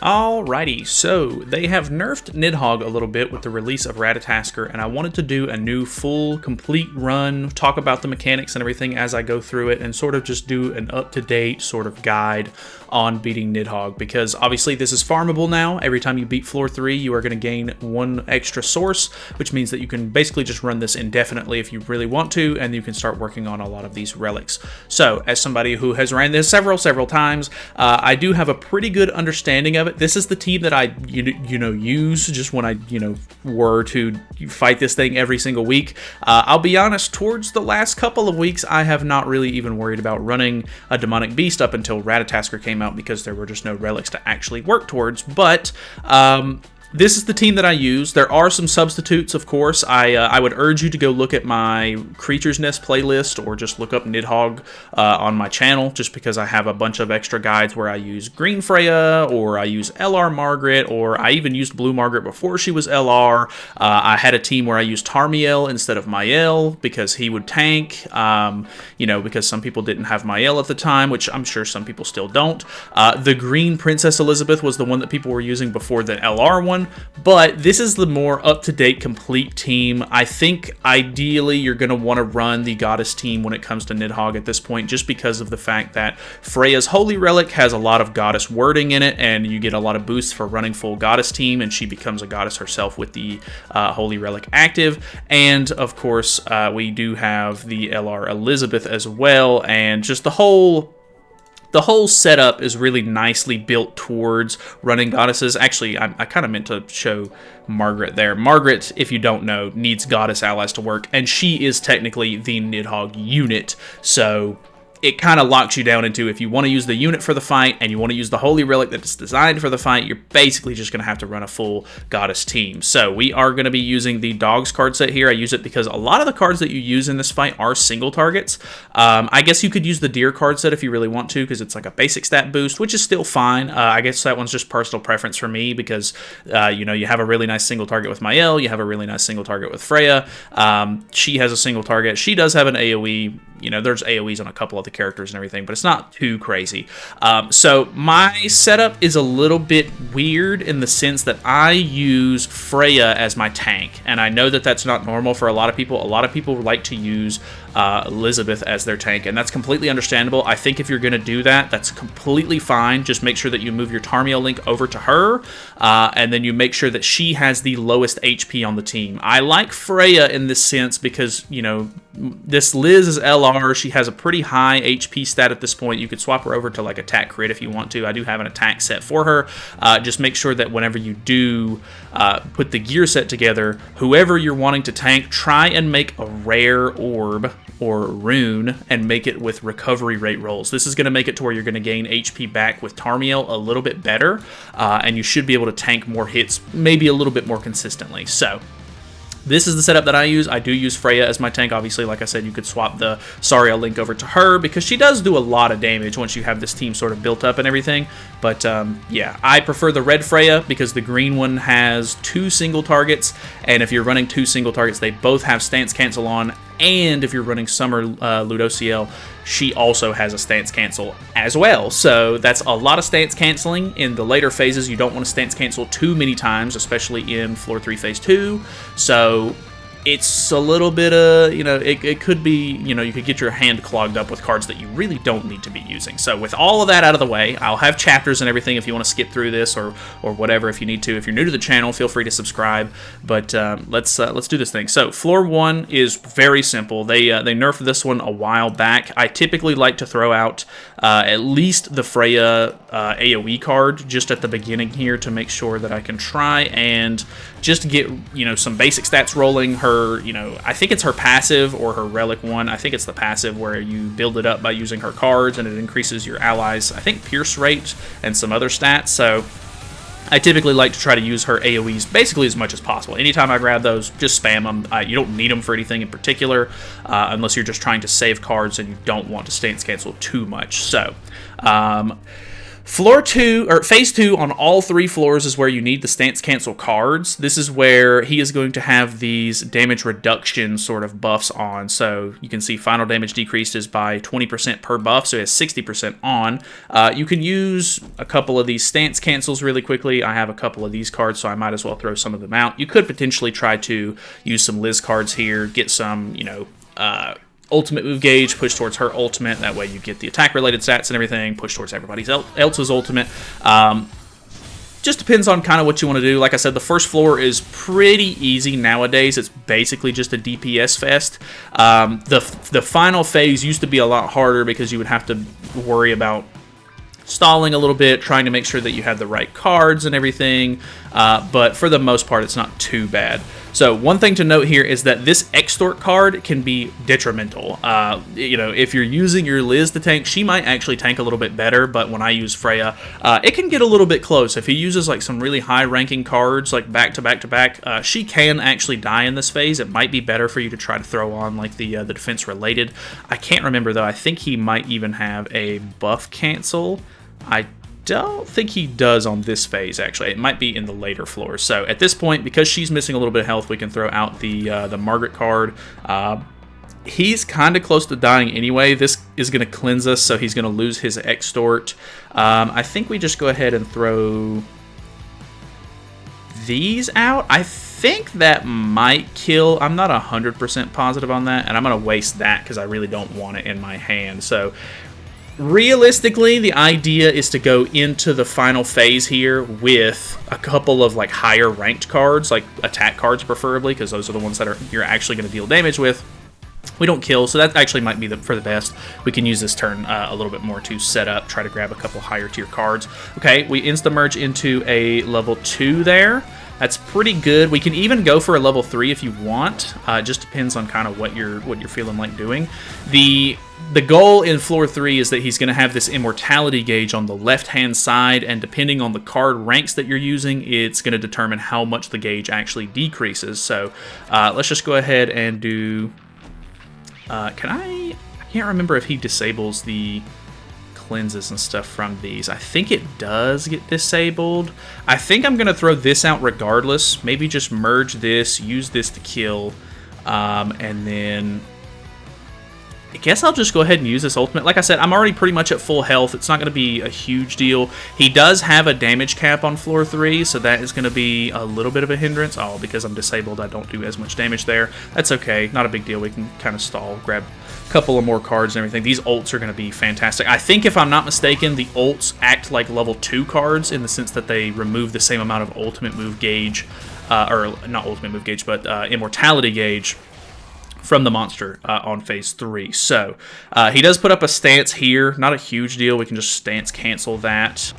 Alrighty, so they have nerfed Nidhoggr a little bit with the release of Ratatoskr, and I wanted to do a new full, complete run, talk about the mechanics and everything as I go through it, and sort of just do an up-to-date sort of guide on beating Nidhoggr, because obviously this is farmable now. Every time you beat floor 3, you are going to gain 1 extra source, which means that you can basically just run this indefinitely if you really want to, and you can start working on a lot of these relics. So, as somebody who has ran this several times, I do have a pretty good understanding of it. This is the team that I, use just when I, were to fight this thing every single week. I'll be honest, towards the last couple of weeks, I have not really even worried about running a demonic beast up until Ratatoskr came out because there were just no relics to actually work towards. But this is the team that I use. There are some substitutes, of course. I would urge you to go look at my Creature's Nest playlist or just look up Nidhoggr on my channel, just because I have a bunch of extra guides where I use Green Freya, or I use LR Margaret, or I even used Blue Margaret before she was LR. I had a team where I used Tarmiel instead of Mael because he would tank, because some people didn't have Mael at the time, which I'm sure some people still don't. The Green Princess Elizabeth was the one that people were using before the LR one. But this is the more up-to-date, complete team. I think ideally you're going to want to run the Goddess team when it comes to Nidhoggr at this point, just because of the fact that Freya's Holy Relic has a lot of Goddess wording in it, and you get a lot of boosts for running full Goddess team, and she becomes a Goddess herself with the Holy Relic active. And, of course, we do have the LR Elizabeth as well, and just the whole setup is really nicely built towards running goddesses. Actually, I kind of meant to show Margaret there. Margaret, if you don't know, needs goddess allies to work, and she is technically the Nidhoggr unit. So it kind of locks you down into, if you want to use the unit for the fight and you want to use the Holy Relic that's designed for the fight, you're basically just going to have to run a full Goddess team. So we are going to be using the Dogs card set here. I use it because a lot of the cards that you use in this fight are single targets. I guess you could use the Deer card set if you really want to, because it's like a basic stat boost, which is still fine. I guess that one's just personal preference for me, because you have a really nice single target with Mael, you have a really nice single target with Freya. She has a single target. She does have an AoE. There's AoEs on a couple of the characters and everything, but it's not too crazy. So my setup is a little bit weird in the sense that I use Freya as my tank, and I know that that's not normal for a lot of people. A lot of people like to use Elizabeth as their tank, and that's completely understandable. I think if you're going to do that, that's completely fine. Just make sure that you move your Tarmiel link over to her, and then you make sure that she has the lowest HP on the team. I like Freya in this sense because, this Liz is LR. She has a pretty high HP stat at this point. You could swap her over to like attack crit if you want to. I do have an attack set for her. Just make sure that whenever you do put the gear set together, whoever you're wanting to tank, try and make a rare orb or rune and make it with recovery rate rolls. This is going to make it to where you're going to gain HP back with Tarmiel a little bit better, and you should be able to tank more hits maybe a little bit more consistently. So this is the setup that I use. I do use Freya as my tank. Obviously, like I said, you could swap the Sariel link over to her because she does do a lot of damage once you have this team sort of built up and everything. But yeah, I prefer the red Freya because the green one has 2 single targets, and if you're running 2 single targets, they both have stance cancel on. And if you're running Summer Ludociel, she also has a stance cancel as well. So that's a lot of stance canceling. In the later phases, you don't want to stance cancel too many times, especially in Floor 3 Phase 2. So it's a little bit of, it could be, you could get your hand clogged up with cards that you really don't need to be using. So with all of that out of the way, I'll have chapters and everything if you want to skip through this or whatever if you need to. If you're new to the channel, feel free to subscribe. But let's do this thing. So floor 1 is very simple. They nerfed this one a while back. I typically like to throw out at least the Freya AoE card just at the beginning here to make sure that I can try and just get, some basic stats rolling. Her, I think it's her passive or her relic one. I think it's the passive where you build it up by using her cards and it increases your allies, I think, pierce rate and some other stats. So I typically like to try to use her AoEs basically as much as possible. Anytime I grab those, just spam them. You don't need them for anything in particular unless you're just trying to save cards and you don't want to stance cancel too much. So Floor 2, or phase 2 on all 3 floors is where you need the stance cancel cards. This is where he is going to have these damage reduction sort of buffs on. So you can see final damage decreased is by 20% per buff, so it has 60% on. You can use a couple of these stance cancels really quickly. I have a couple of these cards, so I might as well throw some of them out. You could potentially try to use some Liz cards here, get some, you know, ultimate move gauge, push towards her ultimate. That way you get the attack-related stats and everything, push towards everybody else's ultimate. Just depends on kind of what you want to do. Like I said, the first floor is pretty easy nowadays. It's basically just a DPS fest. The final phase used to be a lot harder because you would have to worry about stalling a little bit, trying to make sure that you have the right cards and everything, but for the most part, it's not too bad. So one thing to note here is that this extort card can be detrimental. You know, if you're using your Liz to tank, she might actually tank a little bit better, but when I use Freya, it can get a little bit close. If he uses like some really high ranking cards, like back to back to back, she can actually die in this phase. It might be better for you to try to throw on like the defense related. I can't remember though. I think he might even have a buff cancel. I don't think he does on this phase, actually. It might be in the later floors. So at this point, because she's missing a little bit of health, we can throw out the Margaret card. He's kind of close to dying anyway. This is going to cleanse us, so he's going to lose his extort. I think we just go ahead and throw these out. I think that might kill. I'm not 100% positive on that, and I'm going to waste that because I really don't want it in my hand. So realistically, the idea is to go into the final phase here with a couple of like higher ranked cards, like attack cards preferably, because those are the ones that you're actually going to deal damage with. We don't kill, so that actually might be for the best. We can use this turn a little bit more to set up, try to grab a couple higher tier cards. Okay, we insta-merge into a level 2 there. That's pretty good. We can even go for a level 3 if you want. It just depends on kind of what you're feeling like doing. The goal in floor 3 is that he's going to have this immortality gauge on the left-hand side, and depending on the card ranks that you're using, it's going to determine how much the gauge actually decreases. So let's just go ahead and do... I can't remember if he disables the cleanses and stuff from these. I think it does get disabled. I think I'm going to throw this out regardless. Maybe just merge this, use this to kill, and then I guess I'll just go ahead and use this ultimate. Like I said, I'm already pretty much at full health. It's not going to be a huge deal. He does have a damage cap on floor 3, so that is going to be a little bit of a hindrance. Oh, because I'm disabled, I don't do as much damage there. That's okay. Not a big deal. We can kind of stall, grab a couple of more cards and everything. These ults are going to be fantastic. I think, if I'm not mistaken, the ults act like level 2 cards in the sense that they remove the same amount of ultimate move gauge, or not ultimate move gauge, but immortality gauge from the monster on phase 3. So he does put up a stance here. Not a huge deal. We can just stance cancel that.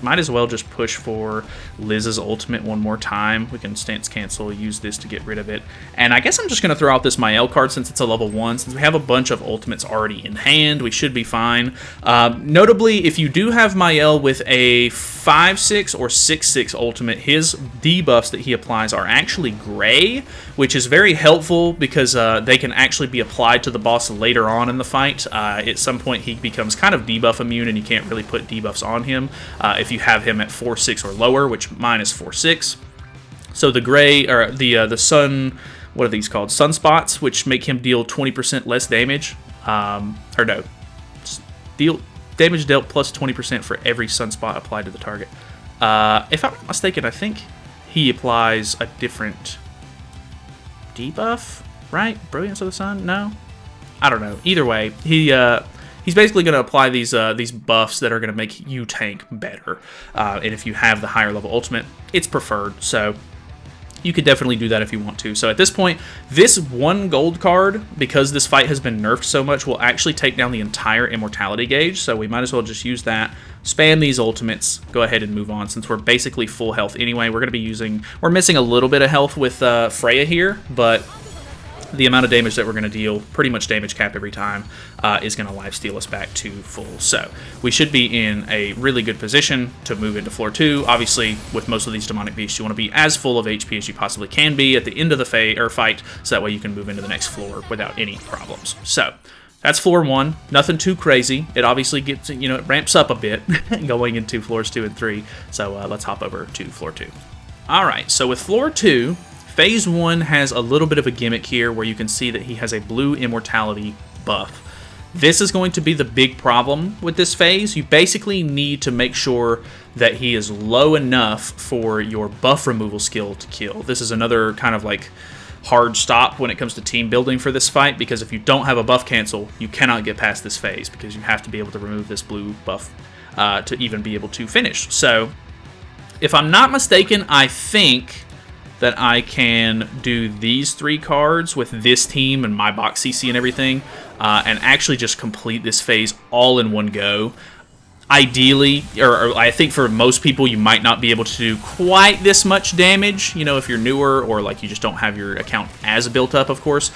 Might as well just push for Liz's ultimate one more time. We can stance cancel, use this to get rid of it. And I guess I'm just going to throw out this Mael card since it's a level 1. Since we have a bunch of ultimates already in hand, we should be fine. Notably, if you do have Mael with a 5/6 or 6/6 ultimate, his debuffs that he applies are actually gray, which is very helpful because they can actually be applied to the boss later on in the fight. At some point, he becomes kind of debuff immune, and you can't really put debuffs on him if you have him at 4/6 or lower, which mine is 4/6. So the gray, or the sun, what are these called? Sunspots, which make him deal 20% less damage. Or no, deal damage dealt plus 20% for every sunspot applied to the target. If I'm not mistaken, I think he applies a different debuff, right? Brilliance of the Sun? No? I don't know. Either way, he's basically going to apply these buffs that are going to make you tank better. And if you have the higher level ultimate, it's preferred. So you could definitely do that if you want to. So at this point, this one gold card, because this fight has been nerfed so much, will actually take down the entire immortality gauge. So we might as well just use that, spam these ultimates, go ahead and move on. Since we're basically full health anyway, we're missing a little bit of health with Freya here, but the amount of damage that we're going to deal, pretty much damage cap every time, is going to lifesteal us back to full. So we should be in a really good position to move into floor 2. Obviously, with most of these demonic beasts, you want to be as full of HP as you possibly can be at the end of the fight, so that way you can move into the next floor without any problems. So that's floor 1. Nothing too crazy. It obviously gets, you know, it ramps up a bit going into floors 2 and 3. So let's hop over to floor 2. All right, so with floor 2, phase 1 has a little bit of a gimmick here where you can see that he has a blue immortality buff. This is going to be the big problem with this phase. You basically need to make sure that he is low enough for your buff removal skill to kill. This is another kind of like hard stop when it comes to team building for this fight, because if you don't have a buff cancel, you cannot get past this phase because you have to be able to remove this blue buff to even be able to finish. So if I'm not mistaken, I think that I can do these 3 cards with this team and my box CC and everything, and actually just complete this phase all in one go. Ideally, or I think for most people, you might not be able to do quite this much damage, you know, if you're newer or like you just don't have your account as built up, of course.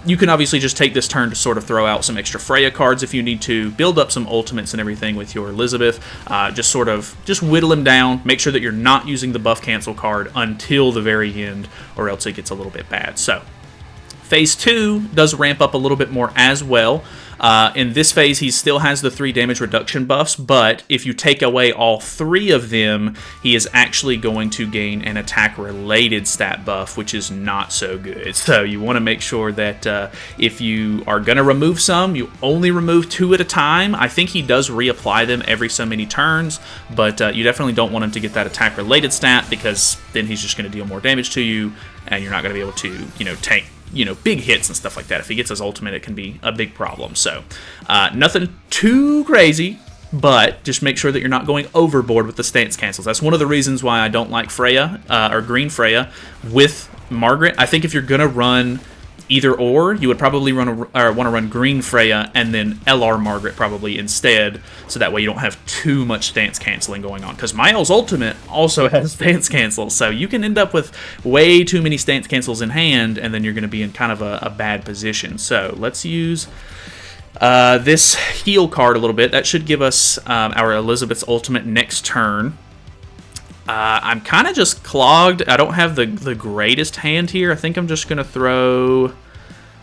You can obviously just take this turn to sort of throw out some extra Freya cards if you need to, build up some ultimates and everything with your Elizabeth, just whittle him down, make sure that you're not using the buff cancel card until the very end, or else it gets a little bit bad. So phase 2 does ramp up a little bit more as well. In this phase, he still has the 3 damage reduction buffs, but if you take away all 3 of them, he is actually going to gain an attack-related stat buff, which is not so good. So you want to make sure that if you are going to remove some, you only remove 2 at a time. I think he does reapply them every so many turns, but you definitely don't want him to get that attack-related stat, because then he's just going to deal more damage to you, and you're not going to be able to, you know, tank, you know, big hits and stuff like that. If he gets his ultimate, it can be a big problem. So nothing too crazy, but just make sure that you're not going overboard with the stance cancels. That's one of the reasons why I don't like Freya, or Green Freya, with Margaret. I think if you're going to run either or, you would probably want to run Green Freya and then LR Margaret probably instead, so that way you don't have too much stance canceling going on, because Miles' ultimate also has stance cancels, so you can end up with way too many stance cancels in hand, and then you're going to be in kind of a bad position. So let's use this heal card a little bit. That should give us our Elizabeth's ultimate next turn. I'm kind of just clogged. I don't have the greatest hand here. I think I'm just going to throw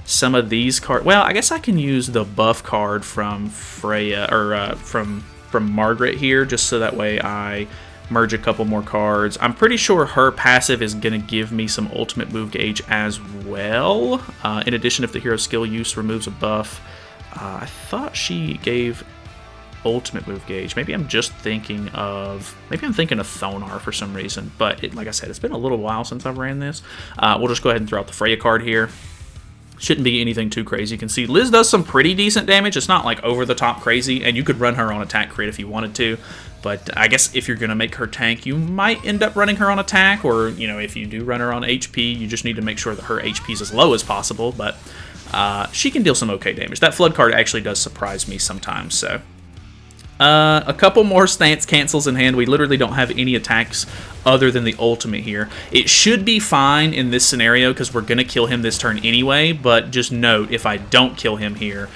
some of these cards. Well, I guess I can use the buff card from Freya, or from Margaret here, just so that way I merge a couple more cards. I'm pretty sure her passive is going to give me some ultimate move gauge as well. In addition, if the hero skill use removes a buff. I thought she gave ultimate move gauge. Maybe I'm thinking of Thonar for some reason, but like I said, it's been a little while since I've ran this. We'll just go ahead and throw out the Freya card here. Shouldn't be anything too crazy. You can see Liz does some pretty decent damage. It's not like over the top crazy, and you could run her on attack crit if you wanted to, but I guess if you're going to make her tank, you might end up running her on attack, or, you know, if you do run her on HP, you just need to make sure that her HP is as low as possible, but she can deal some okay damage. That flood card actually does surprise me sometimes, so a couple more stance cancels in hand. We literally don't have any attacks other than the ultimate here. It should be fine in this scenario because we're going to kill him this turn anyway, but just note, if I don't kill him here,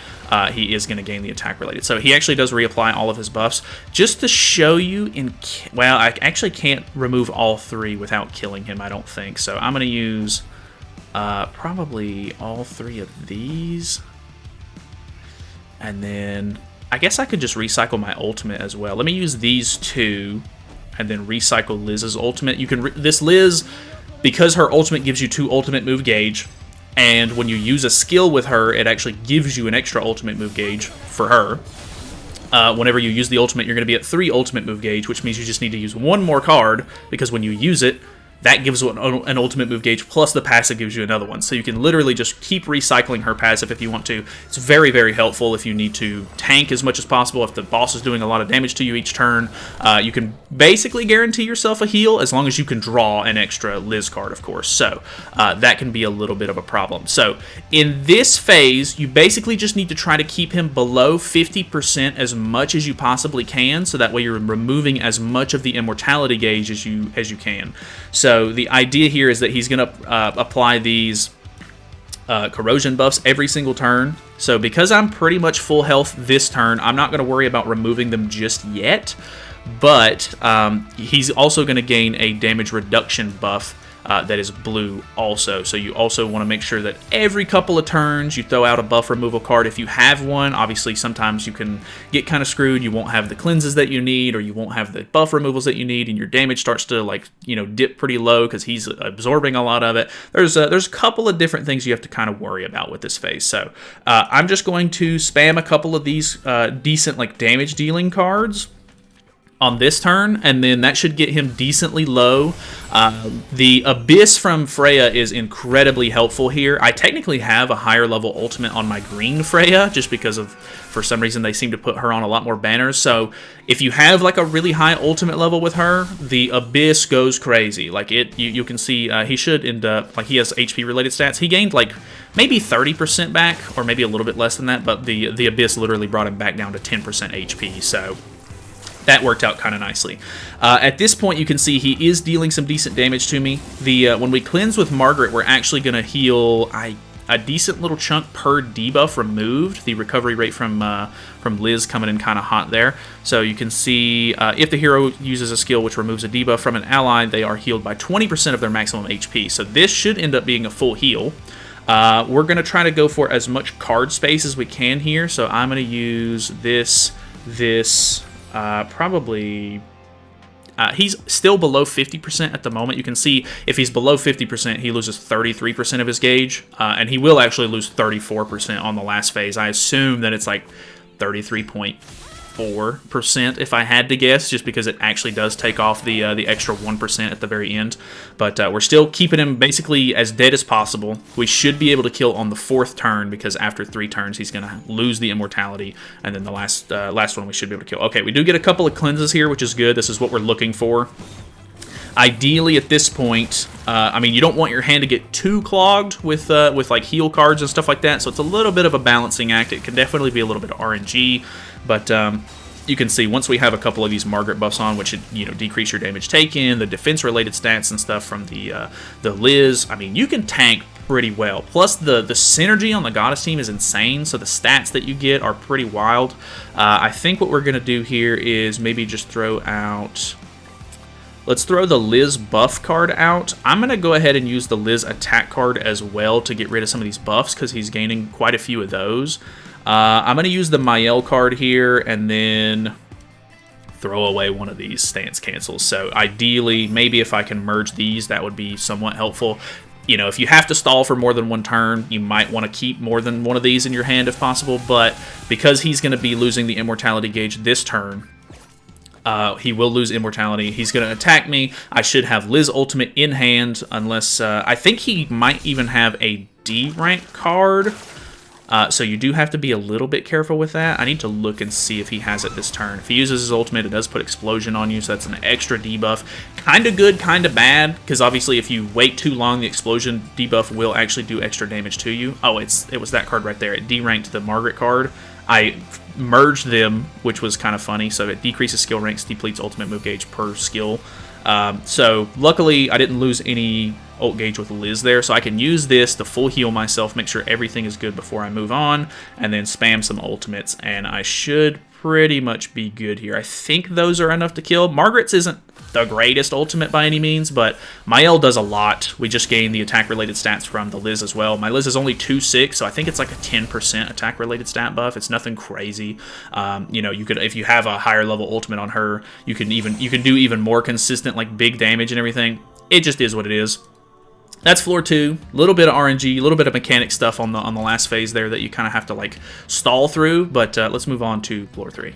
he is going to gain the attack related. So he actually does reapply all of his buffs. Just to show you, well, I actually can't remove all 3 without killing him, I don't think. So I'm going to use probably all 3 of these. And then I guess I could just recycle my ultimate as well. Let me use these 2 and then recycle Liz's ultimate. You can this Liz, because her ultimate gives you 2 ultimate move gauge, and when you use a skill with her, it actually gives you an extra ultimate move gauge for her. Whenever you use the ultimate, you're going to be at 3 ultimate move gauge, which means you just need to use 1 more card, because when you use it, that gives an ultimate move gauge, plus the passive gives you another one. So you can literally just keep recycling her passive if you want to. It's very, very helpful if you need to tank as much as possible. If the boss is doing a lot of damage to you each turn, you can basically guarantee yourself a heal as long as you can draw an extra Liz card, of course. So that can be a little bit of a problem. So in this phase, you basically just need to try to keep him below 50% as much as you possibly can, so that way you're removing as much of the immortality gauge as you can. So the idea here is that he's going to apply these corrosion buffs every single turn. So because I'm pretty much full health this turn, I'm not going to worry about removing them just yet. But he's also going to gain a damage reduction buff that is blue also. So you also want to make sure that every couple of turns you throw out a buff removal card if you have one. Obviously, sometimes you can get kind of screwed. You won't have the cleanses that you need, or you won't have the buff removals that you need, and your damage starts to, like, you know, dip pretty low because he's absorbing a lot of it. There's a couple of different things you have to kind of worry about with this phase. So I'm just going to spam a couple of these decent, like, damage dealing cards on this turn, and then that should get him decently low. The Abyss from Freya is incredibly helpful here. I technically have a higher level ultimate on my green Freya, just because of, for some reason, they seem to put her on a lot more banners. So if you have like a really high ultimate level with her, the Abyss goes crazy. Like, you can see he should end up, like, he has HP related stats. He gained like maybe 30% back, or maybe a little bit less than that, but the Abyss literally brought him back down to 10% HP. So that worked out kind of nicely. At this point, you can see he is dealing some decent damage to me. When we cleanse with Margaret, we're actually going to heal a decent little chunk per debuff removed. The recovery rate from Liz coming in kind of hot there. So you can see if the hero uses a skill which removes a debuff from an ally, they are healed by 20% of their maximum HP. So this should end up being a full heal. We're going to try to go for as much card space as we can here. So I'm going to use this, probably, he's still below 50% at the moment. You can see if he's below 50%, he loses 33% of his gauge, and he will actually lose 34% on the last phase. I assume that it's like 33.4% if I had to guess, just because it actually does take off the extra 1% at the very end. But we're still keeping him basically as dead as possible. We should be able to kill on the 4th turn, because after 3 turns he's going to lose the immortality, and then the last one we should be able to kill. Okay, we do get a couple of cleanses here, which is good. This is what we're looking for. Ideally, at this point, I mean, you don't want your hand to get too clogged with like heal cards and stuff like that, so it's a little bit of a balancing act. It can definitely be a little bit of RNG, but you can see once we have a couple of these Margaret buffs on, which should, you know, decrease your damage taken, the defense-related stats and stuff from the Liz, I mean, you can tank pretty well. Plus, the synergy on the Goddess team is insane, so the stats that you get are pretty wild. I think what we're going to do here is maybe just throw out... Let's throw the Liz buff card out. I'm going to go ahead and use the Liz attack card as well to get rid of some of these buffs, because he's gaining quite a few of those. I'm going to use the Mael card here, and then throw away one of these stance cancels. So ideally, maybe if I can merge these, that would be somewhat helpful. You know, if you have to stall for more than one turn, you might want to keep more than one of these in your hand if possible, but because he's going to be losing the immortality gauge this turn, he will lose immortality. He's going to attack me. I should have Liz ultimate in hand, unless I think he might even have a D rank card. So you do have to be a little bit careful with that. I need to look and see if he has it this turn. If he uses his ultimate, it does put explosion on you, so that's an extra debuff. Kind of good, kind of bad, because obviously if you wait too long, the explosion debuff will actually do extra damage to you. Oh, it was that card right there. It D-ranked the Margaret card. I merged them, which was kind of funny. So it decreases skill ranks, depletes ultimate move gauge per skill. So luckily, I didn't lose any ult gauge with Liz there, so I can use this to full heal myself, make sure everything is good before I move on, and then spam some ultimates, and I should pretty much be good here. I think those are enough to kill. Margaret's isn't the greatest ultimate by any means, but Mael does a lot. We just gained the attack-related stats from the Liz as well. My Liz is only 2/6, so I think it's like a 10% attack-related stat buff. It's nothing crazy. You know, you could, if you have a higher level ultimate on her, you can do even more consistent, like, big damage and everything. It just is what it is. That's floor 2. A little bit of RNG, a little bit of mechanic stuff on the last phase there that you kind of have to, like, stall through, but let's move on to floor 3.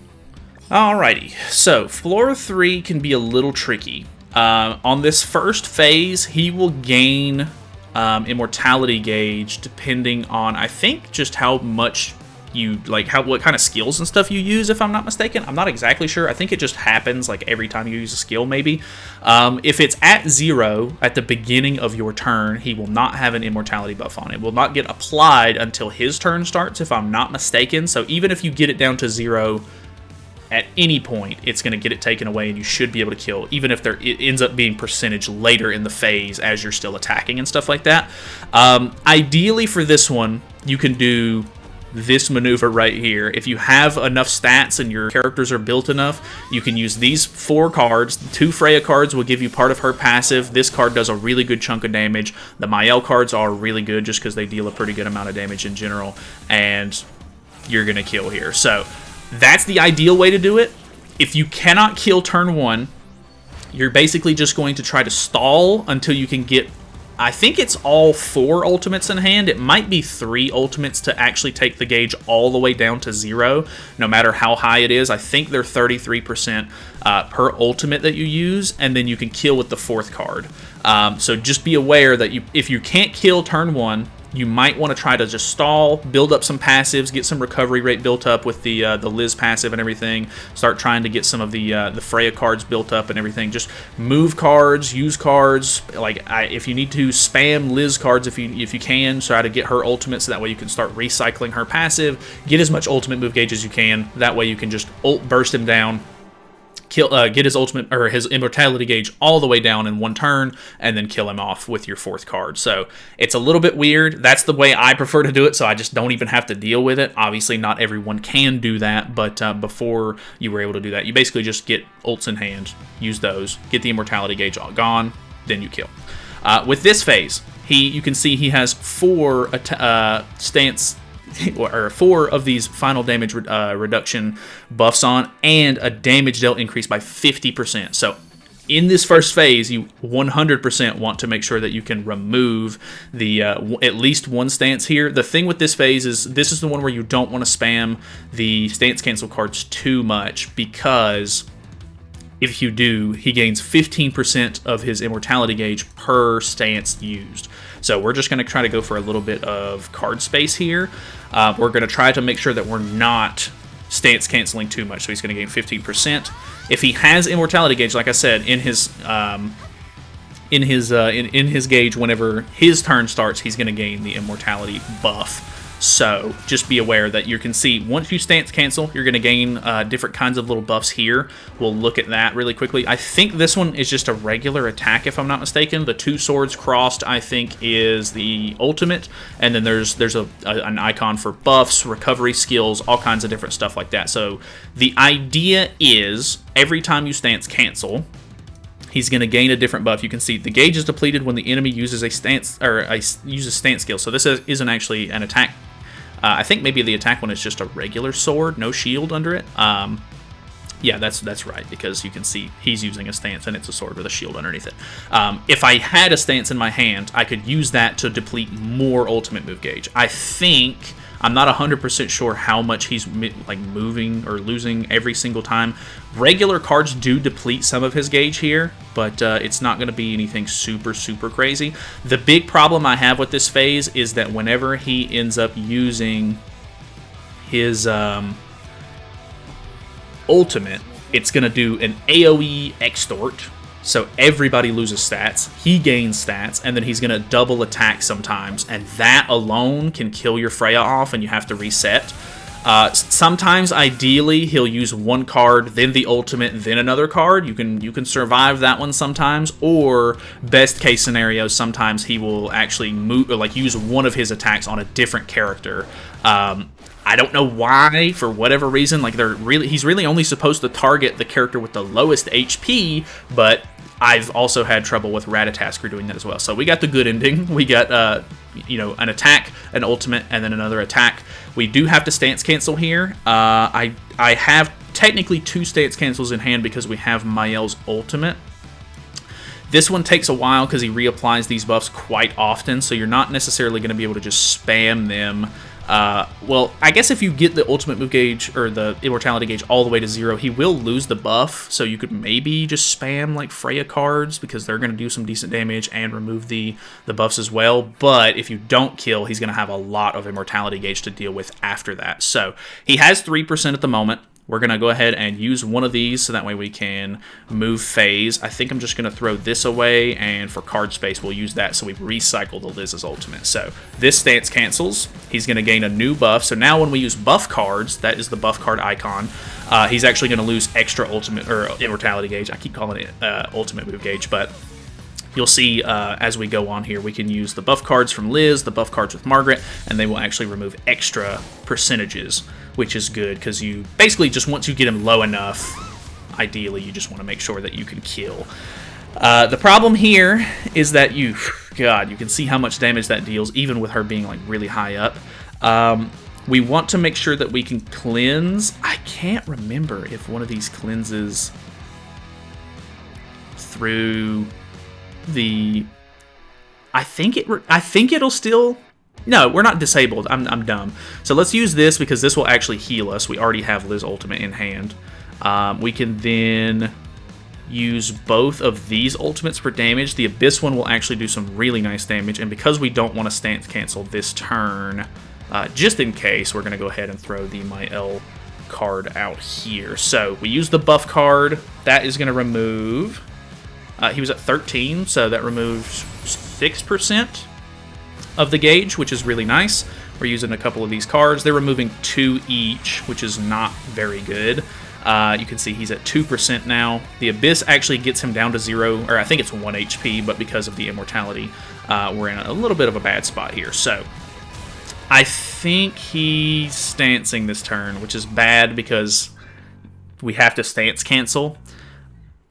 Alrighty, so floor 3 can be a little tricky. On this first phase, he will gain immortality gauge depending on, I think, just how much you, like, what kind of skills and stuff you use, if I'm not mistaken. I'm not exactly sure. I think it just happens, like, every time you use a skill, maybe. If it's at 0 at the beginning of your turn, he will not have an immortality buff on. It will not get applied until his turn starts, if I'm not mistaken. So even if you get it down to 0 at any point, it's going to get it taken away, and you should be able to kill, even if it ends up being percentage later in the phase as you're still attacking and stuff like that. Ideally for this one, you can do this maneuver right here. If you have enough stats and your characters are built enough, you can use these 4 cards. 2 Freya cards will give you part of her passive. This card does a really good chunk of damage. The Mael cards are really good just because they deal a pretty good amount of damage in general, and you're going to kill here. So that's the ideal way to do it. If you cannot kill turn 1, you're basically just going to try to stall until you can get, I think it's all 4 ultimates in hand. It might be 3 ultimates to actually take the gauge all the way down to 0, no matter how high it is. I think they're 33% per ultimate that you use, and then you can kill with the 4th card. So just be aware that if you can't kill turn 1, you might want to try to just stall, build up some passives, get some recovery rate built up with the Liz passive and everything. Start trying to get some of the Freya cards built up and everything. Just move cards, use cards. Like if you need to spam Liz cards if you can, try to get her ultimate so that way you can start recycling her passive. Get as much ultimate move gauge as you can. That way you can just ult burst him down. Get his ultimate or his immortality gauge all the way down in 1 turn, and then kill him off with your 4th card. So it's a little bit weird. That's the way I prefer to do it, so I just don't even have to deal with it. Obviously, not everyone can do that, but before you were able to do that, you basically just get ults in hand, use those, get the immortality gauge all gone, then you kill. With this phase, you can see he has 4 stance. Or 4 of these final damage reduction buffs on, and a damage dealt increase by 50%. So in this first phase, you 100% want to make sure that you can remove the at least 1 stance here. The thing with this phase is this is the one where you don't want to spam the stance cancel cards too much, because if you do, he gains 15% of his immortality gauge per stance used. So we're just going to try to go for a little bit of card space here. We're going to try to make sure that we're not stance canceling too much. So he's going to gain 15%. If he has immortality gauge, like I said, in his gauge, whenever his turn starts, he's going to gain the immortality buff. So just be aware that you can see once you stance cancel, you're going to gain different kinds of little buffs here. We'll look at that really quickly. I think this one is just a regular attack, if I'm not mistaken. The 2 swords crossed, I think, is the ultimate. And then there's an icon for buffs, recovery skills, all kinds of different stuff like that. So the idea is every time you stance cancel, he's going to gain a different buff. You can see the gauge is depleted when the enemy uses a stance uses stance skill. So this isn't actually an attack. I think maybe the attack one is just a regular sword, no shield under it. Yeah, that's right, because you can see he's using a stance and it's a sword with a shield underneath it. If I had a stance in my hand, I could use that to deplete more ultimate move gauge. I think, I'm not 100% sure how much he's like moving or losing every single time. Regular cards do deplete some of his gauge here, but it's not going to be anything super, super crazy. The big problem I have with this phase is that whenever he ends up using his ultimate, it's going to do an AoE extort. So everybody loses stats, he gains stats, and then he's going to double attack sometimes, and that alone can kill your Freya off and you have to reset. Sometimes, ideally, he'll use 1 card, then the ultimate, then another card. You can survive that one sometimes, or best case scenario, sometimes he will actually move or like use one of his attacks on a different character. I don't know why, for whatever reason, like he's really only supposed to target the character with the lowest HP, but I've also had trouble with Ratatoskr doing that as well. So we got the good ending. We got an attack, an ultimate, and then another attack. We do have to stance cancel here. I have technically 2 stance cancels in hand because we have Mael's ultimate. This one takes a while because he reapplies these buffs quite often, so you're not necessarily going to be able to just spam them. Well, I guess if you get the ultimate move gauge or the immortality gauge all the way to 0, he will lose the buff, so you could maybe just spam like Freya cards because they're going to do some decent damage and remove the buffs as well. But if you don't kill, he's going to have a lot of immortality gauge to deal with after that. So he has 3% at the moment. We're going to go ahead and use one of these so that way we can move phase. I think I'm just going to throw this away, and for card space, we'll use that so we recycle the Liz's ultimate. So this stance cancels. He's going to gain a new buff. So now when we use buff cards, that is the buff card icon, he's actually going to lose extra ultimate or immortality gauge. I keep calling it ultimate move gauge, but You'll see as we go on here, we can use the buff cards from Liz, the buff cards with Margaret, and they will actually remove extra percentages, which is good because you basically just once you get him low enough, ideally you just want to make sure that you can kill. The problem here is that you can see how much damage that deals, even with her being like really high up. We want to make sure that we can cleanse. I can't remember if one of these cleanses through the... I think it'll still... No, we're not disabled. I'm dumb. So let's use this because this will actually heal us. We already have Liz Ultimate in hand. We can then use both of these ultimates for damage. The Abyss one will actually do some really nice damage, and because we don't want to stance cancel this turn, just in case, we're going to go ahead and throw the Mael card out here. So we use the buff card. That is going to remove... he was at 13, so that removes 6% of the gauge, which is really nice. We're using a couple of these cards. They're removing 2 each, which is not very good. You can see he's at 2% now. The Abyss actually gets him down to 0, or I think it's 1 HP, but because of the immortality, we're in a little bit of a bad spot here. So I think he's stancing this turn, which is bad because we have to stance cancel.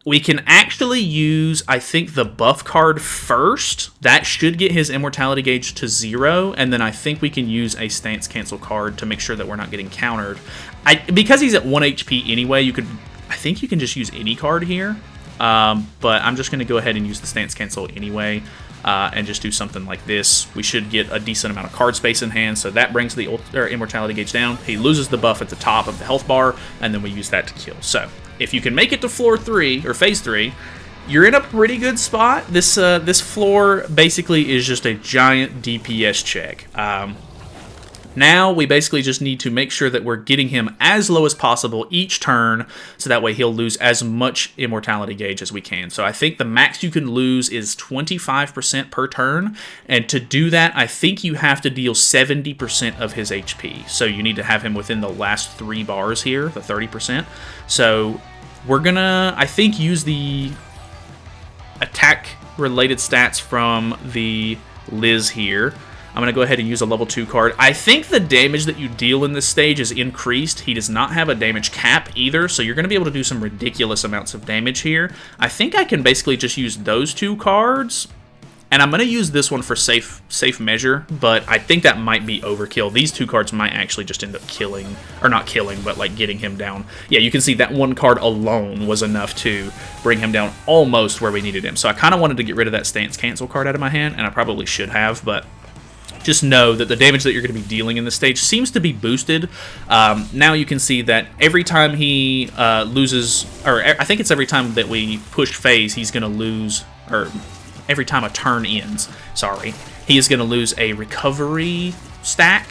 We can actually use, I think, the buff card first. That should get his immortality gauge to 0, and then I think we can use a stance cancel card to make sure that we're not getting countered. Because he's at 1 HP anyway, I think you can just use any card here, but I'm just going to go ahead and use the stance cancel anyway, and just do something like this. We should get a decent amount of card space in hand, so that brings the immortality gauge down. He loses the buff at the top of the health bar, and then we use that to kill. So if you can make it to floor 3, or phase 3, you're in a pretty good spot. This floor basically is just a giant DPS check. Now we basically just need to make sure that we're getting him as low as possible each turn, so that way he'll lose as much immortality gauge as we can. So I think the max you can lose is 25% per turn, and to do that, I think you have to deal 70% of his HP. So you need to have him within the last 3 bars here, the 30%. So we're gonna, I think, use the attack-related stats from the Liz here. I'm going to go ahead and use a level 2 card. I think the damage that you deal in this stage is increased. He does not have a damage cap either, so you're going to be able to do some ridiculous amounts of damage here. I think I can basically just use those 2 cards, and I'm going to use this one for safe measure, but I think that might be overkill. These 2 cards might actually just end up killing, or not killing, but like getting him down. Yeah, you can see that 1 card alone was enough to bring him down almost where we needed him. So I kind of wanted to get rid of that stance cancel card out of my hand, and I probably should have, but just know that the damage that you're going to be dealing in this stage seems to be boosted. Now you can see that every time he loses, or I think it's every time that we push phase, he's going to lose, or every time a turn ends, sorry, he is going to lose a recovery stack.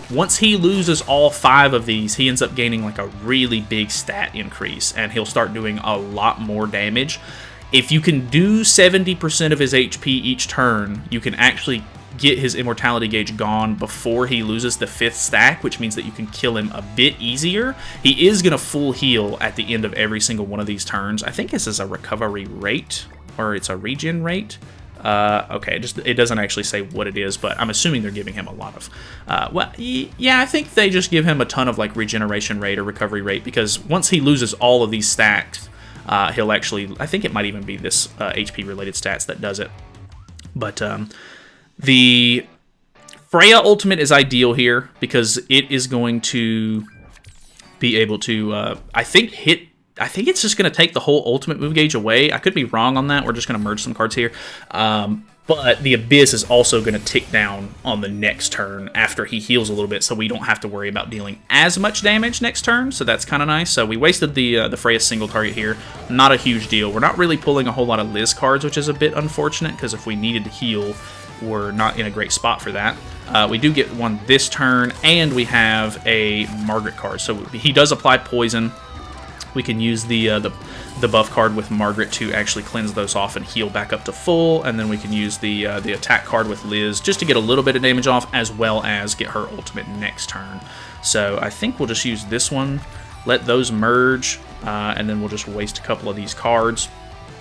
Once he loses all 5 of these, he ends up gaining like a really big stat increase, and he'll start doing a lot more damage. If you can do 70% of his HP each turn, you can actually get his immortality gauge gone before he loses the 5th stack, which means that you can kill him a bit easier. He is going to full heal at the end of every single one of these turns. I think this is a recovery rate, or it's a regen rate. Okay, it doesn't actually say what it is, but I'm assuming they're giving him a lot of... well, yeah, I think they just give him a ton of like regeneration rate or recovery rate, because once he loses all of these stacks, he'll actually... I think it might even be this HP-related stats that does it. But... the Freya ultimate is ideal here because it is going to be able to, I think it's just going to take the whole ultimate move gauge away. I could be wrong on that. We're just going to merge some cards here. But the Abyss is also going to tick down on the next turn after he heals a little bit, so we don't have to worry about dealing as much damage next turn, so that's kind of nice. So we wasted the Freya single target here. Not a huge deal. We're not really pulling a whole lot of Liz cards, which is a bit unfortunate, because if we needed to heal, we're not in a great spot for that. We do get one this turn, and we have a Margaret card. So he does apply poison. We can use the buff card with Margaret to actually cleanse those off and heal back up to full, and then we can use the attack card with Liz just to get a little bit of damage off, as well as get her ultimate next turn. So I think we'll just use this one, let those merge, and then we'll just waste a couple of these cards.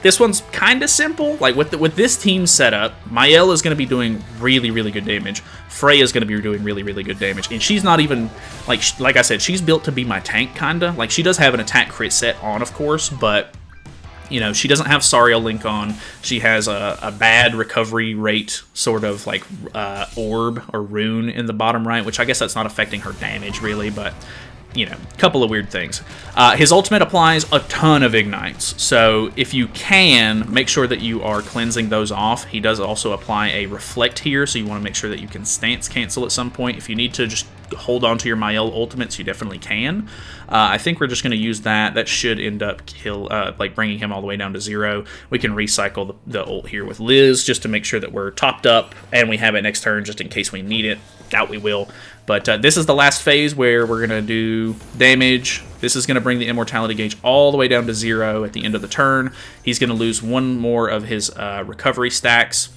This one's kind of simple. Like with this team setup, Mael is going to be doing really, really good damage. Freya is going to be doing really, really good damage. And she's not even, like I said, she's built to be my tank, kind of. Like, she does have an attack crit set on, of course, but, you know, she doesn't have Sariel Link on. She has a bad recovery rate, sort of like orb or rune in the bottom right, which I guess that's not affecting her damage, really, but... you know, a couple of weird things. His ultimate applies a ton of ignites, so if you can, make sure that you are cleansing those off. He does also apply a reflect here, so you want to make sure that you can stance cancel at some point. If you need to just hold on to your Mael ultimates, you definitely can. I think we're just going to use that. That should end up like bringing him all the way down to 0. We can recycle the ult here with Liz just to make sure that we're topped up and we have it next turn just in case we need it. Doubt we will. But this is the last phase where we're going to do damage. This is going to bring the immortality gauge all the way down to 0 at the end of the turn. He's going to lose one more of his recovery stacks.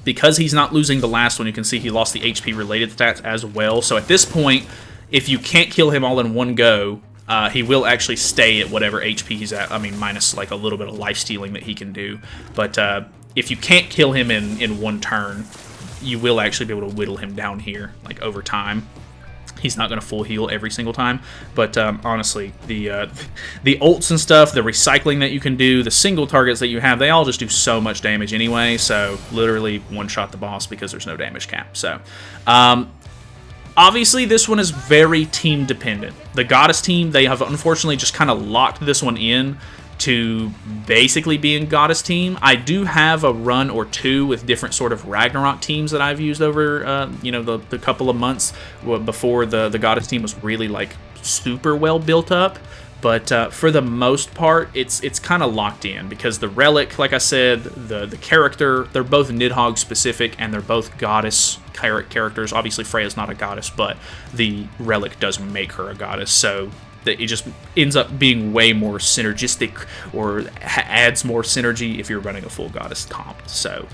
Because he's not losing the last one, you can see he lost the HP-related stats as well. So at this point, if you can't kill him all in one go, he will actually stay at whatever HP he's at. I mean, minus like a little bit of life-stealing that he can do. But if you can't kill him in one turn, you will actually be able to whittle him down here, like, over time. He's not going to full heal every single time, but honestly, the ults and stuff, the recycling that you can do, the single targets that you have, they all just do so much damage anyway, so literally one-shot the boss because there's no damage cap. So, obviously, this one is very team-dependent. The Goddess team, they have unfortunately just kind of locked this one in to basically being Goddess team. I do have a run or two with different sort of Ragnarok teams that I've used over, you know, the couple of months before the Goddess team was really, like, super well built up. But for the most part, it's kind of locked in because the Relic, like I said, the character, they're both Nidhoggr specific and they're both Goddess characters. Obviously, Freya's not a Goddess, but the Relic does make her a Goddess, so that it just ends up being way more synergistic or adds more synergy if you're running a full Goddess comp. So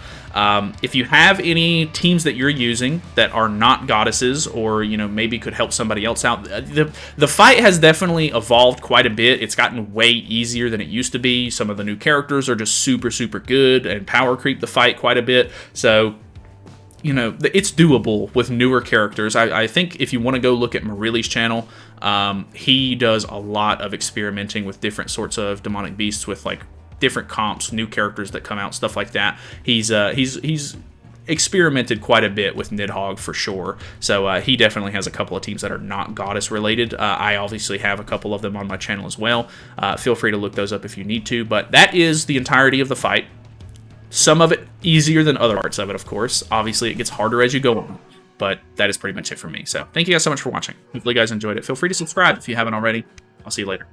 if you have any teams that you're using that are not Goddesses or, you know, maybe could help somebody else out, the fight has definitely evolved quite a bit. It's gotten way easier than it used to be. Some of the new characters are just super, super good and power creep the fight quite a bit. So, you know, it's doable with newer characters. I think if you want to go look at Marili's channel, he does a lot of experimenting with different sorts of demonic beasts with, like, different comps, new characters that come out, stuff like that. He's experimented quite a bit with Nidhoggr for sure. So he definitely has a couple of teams that are not Goddess related. I obviously have a couple of them on my channel as well. Feel free to look those up if you need to. But that is the entirety of the fight. Some of it easier than other parts of it, of course. Obviously, it gets harder as you go on. But that is pretty much it for me. So thank you guys so much for watching. Hopefully you guys enjoyed it. Feel free to subscribe if you haven't already. I'll see you later.